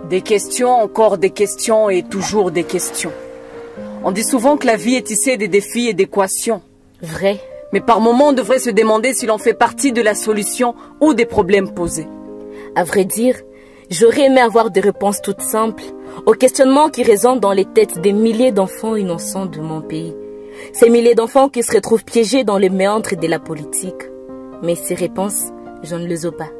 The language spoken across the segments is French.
Des questions, encore des questions et toujours des questions. On dit souvent que la vie est tissée des défis et d'équations. Vrai. Mais par moments, on devrait se demander si l'on fait partie de la solution ou des problèmes posés. À vrai dire, j'aurais aimé avoir des réponses toutes simples aux questionnements qui résonnent dans les têtes des milliers d'enfants innocents de mon pays. Ces milliers d'enfants qui se retrouvent piégés dans les méandres de la politique. Mais ces réponses, je ne les ai pas.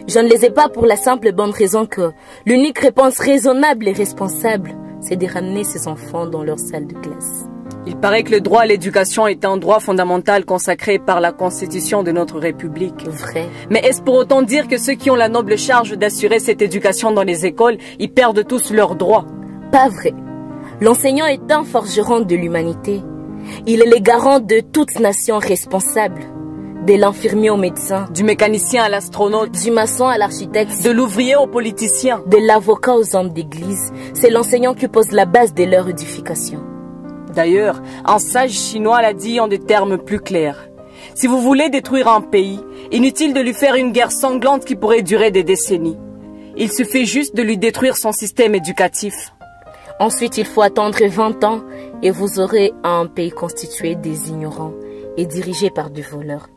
Je ne les ai pas pour la simple et bonne raison que l'unique réponse raisonnable et responsable, c'est de ramener ces enfants dans leur salle de classe. Il paraît que le droit à l'éducation est un droit fondamental consacré par la Constitution de notre République. Vrai. Mais est-ce pour autant dire que ceux qui ont la noble charge d'assurer cette éducation dans les écoles, ils perdent tous leurs droits? Pas vrai. L'enseignant est un forgeron de l'humanité. Il est le garant de toute nation responsable. De l'infirmier au médecin, du mécanicien à l'astronaute, du maçon à l'architecte, de l'ouvrier au politicien, de l'avocat aux hommes d'église. C'est l'enseignant qui pose la base de leur édification. D'ailleurs, un sage chinois l'a dit en des termes plus clairs. Si vous voulez détruire un pays, inutile de lui faire une guerre sanglante qui pourrait durer des décennies. Il suffit juste de lui détruire son système éducatif. Ensuite, il faut attendre 20 ans et vous aurez un pays constitué des ignorants et dirigé par des voleurs.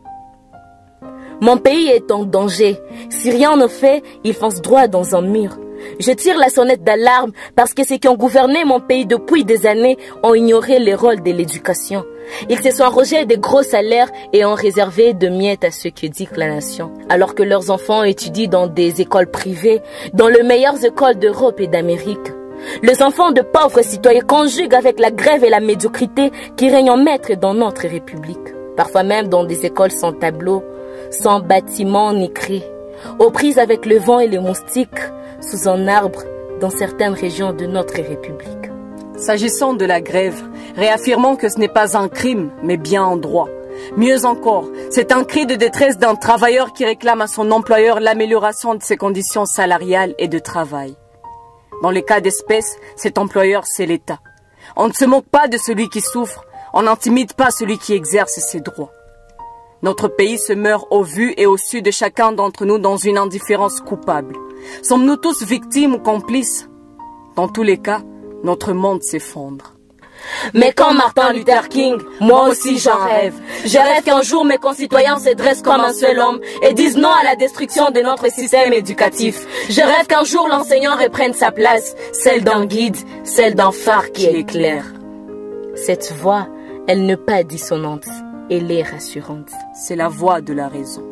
Mon pays est en danger. Si rien ne fait, il fonce droit dans un mur. Je tire la sonnette d'alarme parce que ceux qui ont gouverné mon pays depuis des années ont ignoré le rôle de l'éducation. Ils se sont arrogés de gros salaires et ont réservé de miettes à ceux qui dictent la nation. Alors que leurs enfants étudient dans des écoles privées, dans les meilleures écoles d'Europe et d'Amérique. Les enfants de pauvres citoyens conjuguent avec la grève et la médiocrité qui règnent en maître dans notre République. Parfois même dans des écoles sans tableau, sans bâtiment ni cris, aux prises avec le vent et les moustiques, sous un arbre dans certaines régions de notre République. S'agissant de la grève, réaffirmons que ce n'est pas un crime, mais bien un droit. Mieux encore, c'est un cri de détresse d'un travailleur qui réclame à son employeur l'amélioration de ses conditions salariales et de travail. Dans les cas d'espèce, cet employeur, c'est l'État. On ne se moque pas de celui qui souffre, on n'intimide pas celui qui exerce ses droits. Notre pays se meurt au vu et au su de chacun d'entre nous dans une indifférence coupable. Sommes-nous tous victimes ou complices? Dans tous les cas, notre monde s'effondre. Mais comme Martin Luther King, moi aussi j'en rêve. Je rêve qu'un jour mes concitoyens se dressent comme un seul homme et disent non à la destruction de notre système éducatif. Je rêve qu'un jour l'enseignant reprenne sa place, celle d'un guide, celle d'un phare qui éclaire. Cette voix, elle n'est pas dissonante, elle est rassurante. C'est la voix de la raison.